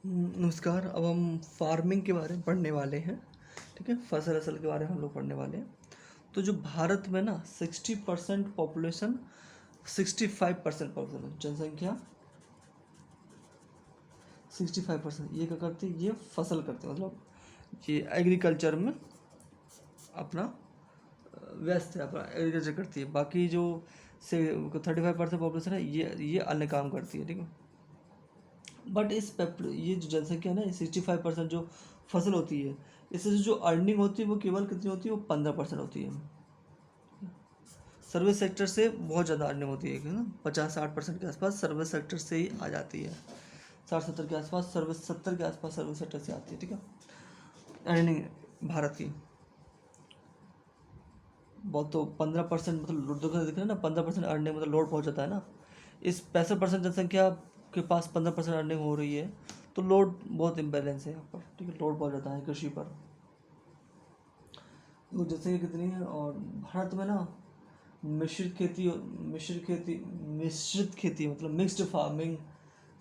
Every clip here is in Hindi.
नमस्कार। अब हम फार्मिंग के बारे में पढ़ने वाले हैं। ठीक है, फसल असल के बारे में हम लोग पढ़ने वाले हैं। तो जो भारत में ना 60% पॉपुलेशन, 65% पॉपुलेशन जनसंख्या 65% ये क्या करती है, ये फसल करते हैं, मतलब ये एग्रीकल्चर में अपना व्यस्त है, अपना एग्रीकल्चर करती है। बाकी जो से 35% पॉपुलेशन है ये अन्य काम करती है। ठीक है, बट ये जो जनसंख्या है ना, 65% जो फसल होती है, इससे जो अर्निंग होती है वो केवल कितनी होती है, वो 15% होती है। सर्विस सेक्टर से बहुत ज़्यादा अर्निंग होती है ना, 50-60% के आसपास सर्विस सेक्टर से ही आ जाती है। 60-70 के आसपास सर्विस 70 के आसपास सर्विस सेक्टर से आती है। ठीक है, अर्निंग भारत की बहुत, तो 15% मतलब दिख रहा है ना, 15% अर्निंग मतलब लोड पहुंच जाता है ना। इस 65% जनसंख्या के पास 15% अर्निंग हो रही है, तो लोड बहुत इम्बैलेंस है यहाँ पर। ठीक है, लोड पहुंच जाता है कृषि पर। तो जैसे कितनी है, और भारत में ना मिश्रित खेती मतलब mixed farming,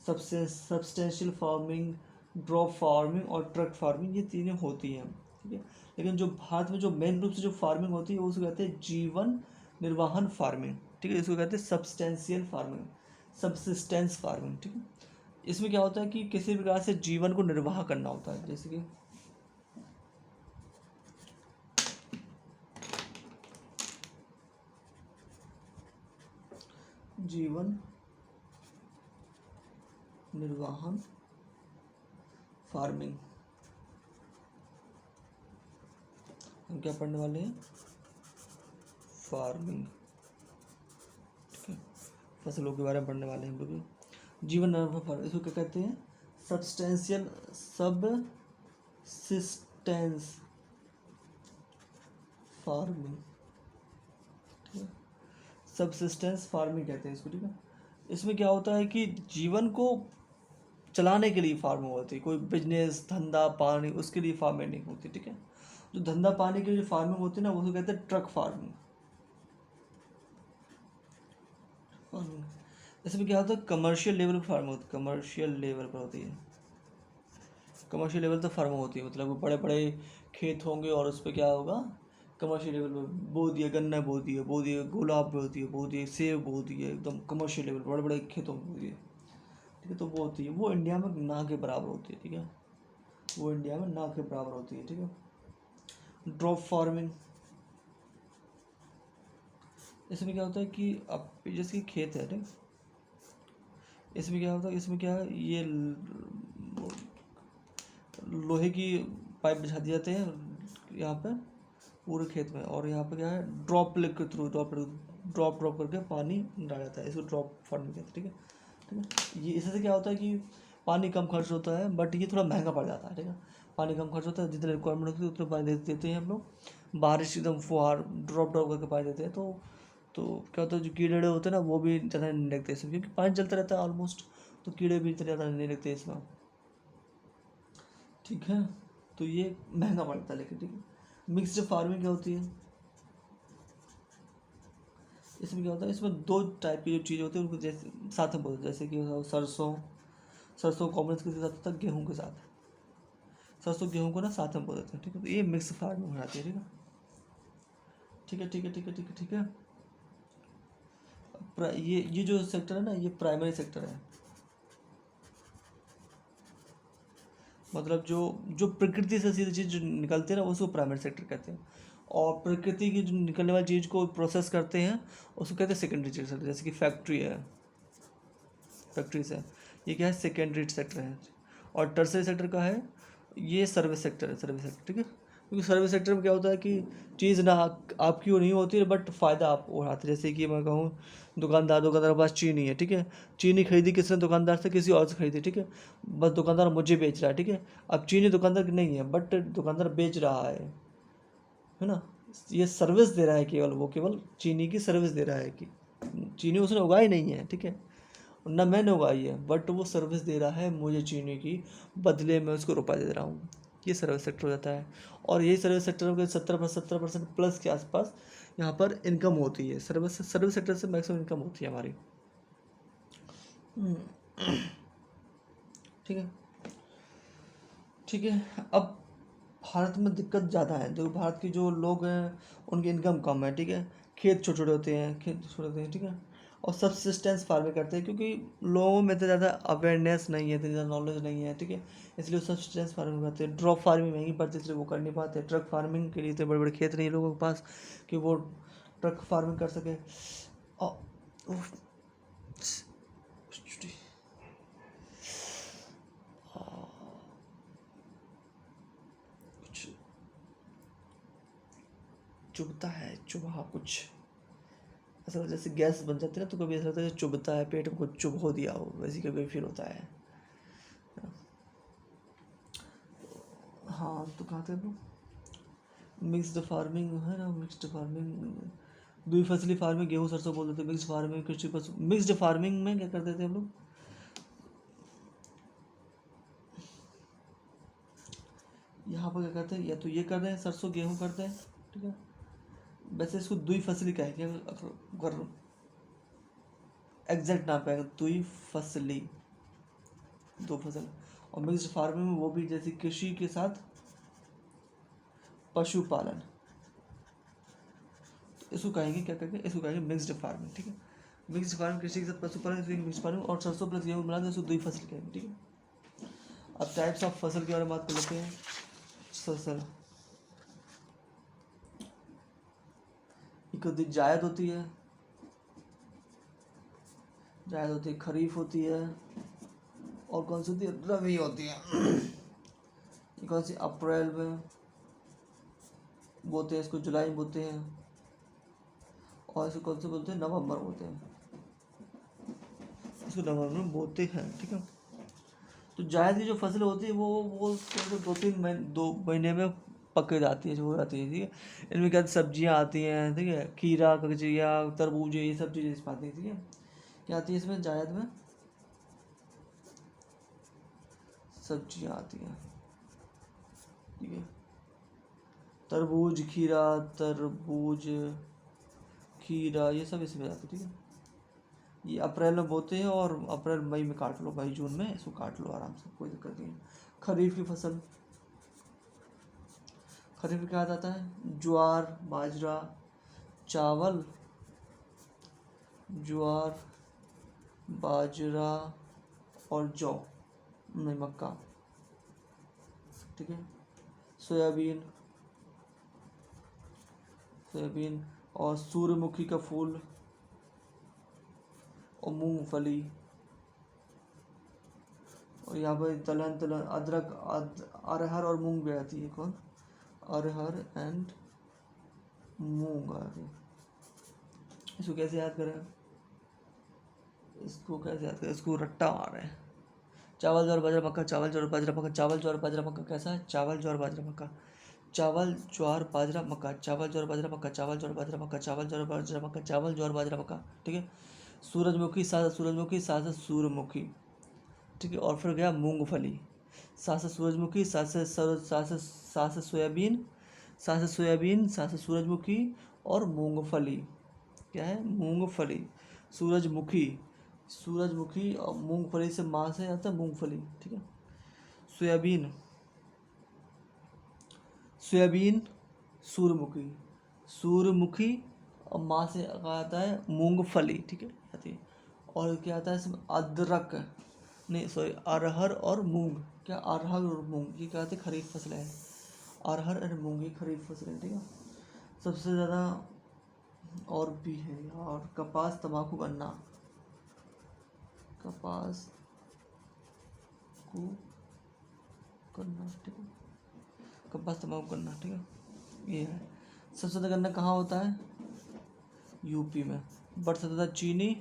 substantial farming, drop farming और ट्रक फार्मिंग, ये तीनों होती हैं। ठीक है, लेकिन जो भारत में जो मेन रूप से जो फार्मिंग होती है वो उसको कहते हैं जीवन निर्वाहन फार्मिंग। ठीक है, इसको कहते हैं सब्सटेंशियल फार्मिंग, सबसिस्टेंस फार्मिंग। ठीक है, इसमें क्या होता है कि किसी प्रकार से जीवन को निर्वाह करना होता है, जैसे कि जीवन निर्वाहन फार्मिंग। हम क्या पढ़ने वाले हैं, फार्मिंग। ठीक है, फसलों के बारे में पढ़ने वाले हैं हम लोग। जीवन निर्वाह फार्मिंग, इसको क्या कहते हैं, सब्सटेंशियल सबसिस्टेंस फार्मिंग। ठीक है, सबसिस्टेंस फार्मिंग कहते हैं इसको। ठीक है, इसमें क्या होता है कि जीवन को चलाने के लिए फार्मिंग होती है, कोई बिजनेस धंधा पानी उसके लिए फार्मिंग नहीं होती। ठीक है, जो धंधा पानी के लिए फार्मिंग होती है ना, उसको कहते हैं ट्रक फार्मिंग। इसमें क्या होता है, कमर्शियल लेवल पर फार्मिंग होती है, कमर्शियल लेवल पर होती है। कमर्शियल लेवल तो फार्मिंग होती है, मतलब बड़े बड़े खेत होंगे और उस पर क्या होगा, कमर्शियल लेवल पर बो दिया, गन्ना बो दिया, गुलाब बो दिए, सेब बो दिए, एकदम कमर्शियल लेवल बड़े बड़े खेतों में बो दिए। ठीक है, तो वो होती है, वो इंडिया में ना के बराबर होती है। ठीक है, वो इंडिया में ना के बराबर होती है। ठीक है, ड्रॉप फार्मिंग, इसमें क्या होता है कि अब जैसे कि खेत है, ठीक, इसमें क्या होता है, इसमें क्या है, ये लोहे की पाइप बिछा दिए जाते हैं यहाँ पे पूरे खेत में, और यहाँ पे क्या है, ड्रॉपलेट के थ्रू ड्रॉप ड्रॉप करके पानी डाला जाता है, इसको ड्रॉप फार्मिंग कहते हैं। ठीक है, ठीक है, ये इससे क्या होता है कि पानी कम खर्च होता है, बट ये थोड़ा महंगा पड़ जाता है। ठीक है, पानी कम खर्च होता है, जितने रिक्वायरमेंट होती है उतने पानी देते हैं हम लोग, बारिश एकदम फुहार ड्रॉप ड्रॉप करके पानी देते हैं। तो क्या होता है, जो कीड़े होते हैं ना वो भी ज़्यादा नहीं लगते इसमें, क्योंकि पानी चलता रहता है ऑलमोस्ट, तो कीड़े भी इतने ज़्यादा नहीं लगते इसमें। ठीक है, तो ये महंगा पड़ता है, लेकिन ठीक है। मिक्स्ड फार्मिंग क्या होती है, इसमें क्या होता है, इसमें दो टाइप की जो चीज़ होती है उनको जैसे साथ में बोलते हैं, जैसे कि सरसों कॉमन के साथ होता है गेहूँ के साथ, सरसों गेहूँ को ना साथ में बोल देते हैं। ठीक है, तो ये मिक्स फार्मिंग हो जाती है। ठीक है, ठीक है, ठीक है, ठीक है, ठीक है, ठीक है। ये जो सेक्टर है ना, ये प्राइमरी सेक्टर है, मतलब जो जो प्रकृति से सीधी चीज़ जो निकलती है ना उसको प्राइमरी सेक्टर कहते हैं, और प्रकृति की जो निकलने वाली चीज़ को प्रोसेस करते हैं उसको कहते हैं सेकेंडरी सेक्टर, जैसे कि फैक्ट्री है, फैक्ट्री से, ये क्या है, सेकेंडरी सेक्टर है। और टर्सरी सेक्टर का है, ये सर्विस सेक्टर है, सर्विस सेक्टर। ठीक है, क्योंकि सर्विस सेक्टर में क्या होता है कि चीज़ ना आपकी वो नहीं होती है, बट फ़ायदा आप उठाते हैं। जैसे कि मैं कहूँ, दुकानदार के पास चीनी है, ठीक है, चीनी खरीदी किसने, दुकानदार से, किसी और से खरीदी। ठीक है, बस दुकानदार मुझे बेच रहा है। ठीक है, अब चीनी दुकानदार की नहीं है, बट दुकानदार बेच रहा है ना, ये सर्विस दे रहा है, केवल वो केवल चीनी की सर्विस दे रहा है, कि चीनी उसने उगाई नहीं है। ठीक है, ना मैंने उगाई है, बट वो सर्विस दे रहा है मुझे चीनी की, बदले में उसको रुपया दे रहा हूँ, ये सर्विस सेक्टर हो जाता है। और यही सर्विस सेक्टर में 70% प्लस के आसपास यहाँ पर इनकम होती है, सर्विस सेक्टर से मैक्सिमम इनकम होती है हमारी। ठीक है, ठीक है। अब भारत में दिक्कत ज़्यादा है, जो भारत के जो लोग हैं उनकी इनकम कम है, ठीक है। खेत छोटे छोटे होते हैं, ठीक है। और सब्सिस्टेंस फार्मिंग करते हैं, क्योंकि लोगों में इतना ज़्यादा अवेयरनेस नहीं है, इतनी ज़्यादा नॉलेज नहीं है, ठीक है। इसलिए वो सब्सिस्टेंस फार्मिंग करते हैं। ड्रॉप फार्मिंग महंगी पड़ती है, इसलिए वो कर नहीं पाते। ट्रक फार्मिंग के लिए इतने बड़े बड़े खेत नहीं है लोगों के पास कि वो ट्रक फार्मिंग कर सके। और उफ, कुछ चुभता है, चुभा कुछ ऐसा, जैसे गैस बन जाती है ना, तो कभी ऐसा लगता है चुभता है, पेट में कुछ चुभ हो दिया हो, वैसे कभी फील होता है। हाँ, तो कहाँ थे हम लोग? मिक्स्ड फार्मिंग है ना, मिक्स्ड फार्मिंग, द्विफसली फार्मिंग, गेहूँ सरसों बोलते थे। मिक्स्ड फार्मिंग, कृषि पशु, मिक्स्ड फार्मिंग में क्या करते थे हम लोग? यहाँ पर क्या करते हैं, या तो ये कर रहे हैं सरसों गेहूँ करते हैं, ठीक है। वैसे इसको द्विफसली कहेंगे अगर एग्जैक्ट नाम पे द्विफसली, दो फसल। और मिक्स्ड फार्मिंग में वो भी जैसे कृषि के साथ पशुपालन, तो इसको कहेंगे क्या कहेंगे, इसको कहेंगे मिक्स्ड फार्मिंग, ठीक है। मिक्स्ड फार्मिंग कृषि के साथ पशुपालन, इसको मिक्स्ड फार्मिंग। और सरसों प्लस गेहूँ मिला के इसको द्विफसली कहेंगे, ठीक है। अब टाइप्स ऑफ फसल के बारे में बात कर लेते हैं। फसल एक होती जायद होती है, जायद होती है, खरीफ होती है, और कौन सी होती है, रबी होती है। ये कौन सी, अप्रैल में बोते हैं इसको, जुलाई में बोते हैं, और इसको कौन से बोलते हैं, नवंबर बोते हैं, इसको नवंबर में बोते हैं, ठीक है। तो जायद की जो फसल होती है वो 2 महीने में पक जाती है, जो हो जाती है, ठीक है। इनमें क्या सब्जियां आती हैं, ठीक है, खीरा, ककजिया, तरबूज, ये सब चीज़ें इसमें आती है, ठीक है। क्या आती है इसमें, जायद में सब्जियां आती हैं, ठीक है। तरबूज, खीरा, तरबूज, खीरा, ये सब इसमें आते हैं, ठीक है। ये अप्रैल में बोते हैं, और अप्रैल मई में काट लो, मई जून में इसको काट लो आराम से, कोई दिक्कत नहीं है। खरीफ की फसल, खरीफ में क्या आ जाता है, ज्वार, बाजरा, चावल, ज्वार, बाजरा, और जौ, नहीं मक्का, ठीक है। सोयाबीन, सोयाबीन, और सूर्यमुखी का फूल, और मूंगफली, और यहाँ पर दलहन, अदरक, अरहर और मूंग भी आती है। कौन, अरहर एंड मूंग आ रही। इसको कैसे याद करें, इसको कैसे याद करें, इसको रट्टा मार रहे हैं। चावल ज्वार बाजरा मक्का, चावल ज्वार बाजरा मक्का, चावल ज्वार बाजरा मक्का, कैसा है, चावल ज्वार बाजरा मक्का, चावल ज्वार बाजरा मक्का, चावल ज्वार बाजरा मक्का, चावल ज्वार बाजरा मक्का, चावल ज्वार बाजरा मक्का, चावल ज्वार बाजरा मक्का, ठीक है। सूरजमुखी, सासा सूरजमुखी, सासा सूरजमुखी, ठीक है। और फिर गया मूंगफली, सासा सूरजमुखी, सासा सोयाबीन, सासा सोयाबीन, सासा सूरजमुखी, और मूंगफली, क्या है, मूंगफली, सूरजमुखी, सूरजमुखी, और मूंगफली से माँ से आता है मूंगफली, ठीक है। सोयाबीन, सोयाबीन, सूरजमुखी, सूरजमुखी, और माँ से आता है मूंगफली, ठीक है, आती है। और क्या आता है इसमें, अदरक, नहीं सॉरी, अरहर और मूंग, क्या, अरहर और मूंग, ये क्या आती है, खरीफ फसलें हैं। अरहर और मूंग ये खरीफ फसलें, ठीक है। सबसे ज़्यादा और भी है यार, कपास, तंबाकू, गन्ना, कपास को गन्ना, ठीक है, कपास, तंबाकू, गन्ना, ठीक है, ये है। सबसे ज़्यादा गन्ना कहाँ होता है, यूपी में। बट सबसे ज़्यादा चीनी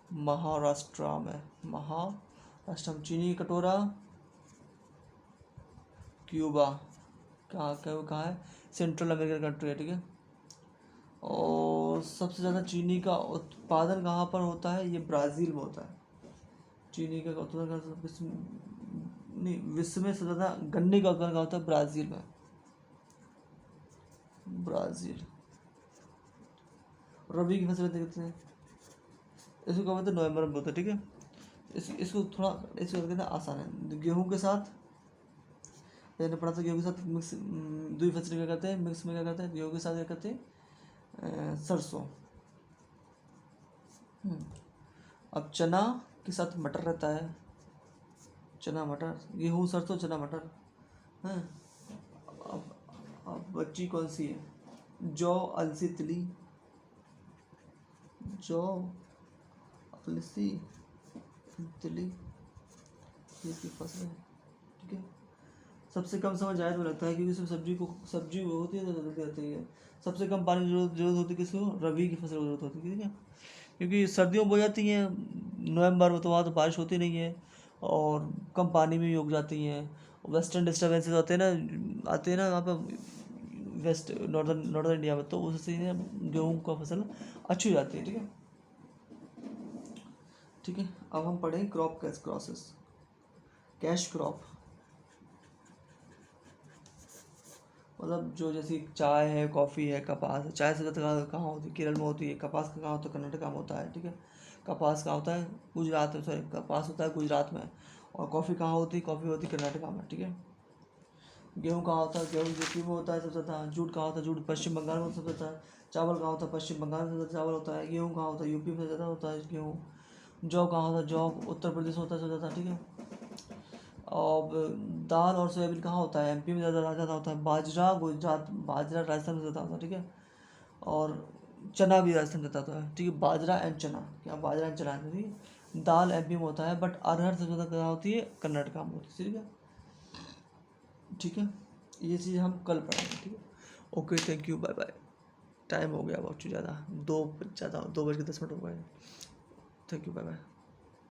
महाराष्ट्र में, महाराष्ट्र में चीनी की कटोरा, क्यूबा, कहाँ है, सेंट्रल अमेरिकन कंट्री है, ठीक है। और सबसे ज़्यादा चीनी का उत्पादन कहाँ पर होता है, ये ब्राज़ील में होता है। चीनी का उत्पादन विश्व नहीं, विश्व में सबसे ज़्यादा गन्ने का उत्पादन कहाँ होता है, ब्राज़ील में, ब्राज़ील। रबी की फसलें देखते हैं, इसको क्या बोलते हैं, नवंबर में बोलते हैं, ठीक है। इसको थोड़ा, इसको कहते हैं आसान है, गेहूँ के साथ मैंने पढ़ा था गेहूँ के साथ मिक्स द्विफसली क्या करते हैं, मिक्स में क्या करते हैं, गेहूँ के साथ क्या करते हैं, सरसों। अब चना के साथ मटर रहता है, चना मटर, गेहूँ सरसों चना मटर हैं। अब बच्ची कौन सी है, जौ अलसी तिली, जौ अलसी तिली, ये इसकी फसल है। ठीक है, सबसे कम समय जायद में लगता है क्योंकि इसमें सब्जी होती है तो जल्दी आती है। सबसे कम पानी की जरूरत होती है किसको, रबी की फसल को जरूरत होती है। ठीक है, क्योंकि सर्दियों में बो जाती हैं नवंबर में, तो वहाँ तो बारिश होती नहीं है और कम पानी में भी उग जाती हैं। वेस्टर्न डिस्टर्बेंसेस आते हैं ना वहाँ पर वेस्ट नॉर्दर्न इंडिया में, तो उससे गेहूँ का फसल अच्छी हो जाती है। ठीक है, ठीक है। अब हम पढ़ेंगे crop cash crosses, cash crop मतलब जो जैसे चाय है, कॉफ़ी है, कपास है। चाय से ज़्यादा कहाँ होती है, केरल में होती है। कपास का कहाँ होता है, कर्नाटक में होता है। ठीक है, कपास कहाँ होता है, गुजरात में, सॉरी कपास होता है गुजरात में। और कॉफ़ी कहाँ होती है, कॉफ़ी होती है कर्नाटक में। ठीक है, गेहूँ कहाँ होता है, गेहूँ यूपी में होता है सबसे ज़्यादा। जूट कहाँ होता है, जूट पश्चिम बंगाल में सबसे ज़्यादा। चावल कहाँ होता है, पश्चिम बंगाल में सबसे चावल होता है। गेहूँ कहाँ होता है, यूपी में ज़्यादा होता है गेहूँ। जौ कहाँ होता है, जौ उत्तर प्रदेश में होता है सबसे ज़्यादा। ठीक है, और दाल और सोयाबीन कहाँ होता है, एमपी में ज़्यादा होता है। बाजरा गुजरात, बाजरा राजस्थान में ज़्यादा होता है। ठीक है, और चना भी राजस्थान में ज़्यादा होता है। ठीक है, बाजरा एंड चना, क्या बाजरा एंड चना है। ठीक है, दाल एमपी में होता है, बट अरहर सबसे ज़्यादा कहाँ होती है, कर्नाटक में होती है। ठीक है, ठीक है, ये चीज़ हम कल पढ़ेंगे। ठीक है, okay, thank you, bye bye. Time हो गया बहुत ज़्यादा, 2 बज के 10 मिनट हो गए। Thank you, bye bye.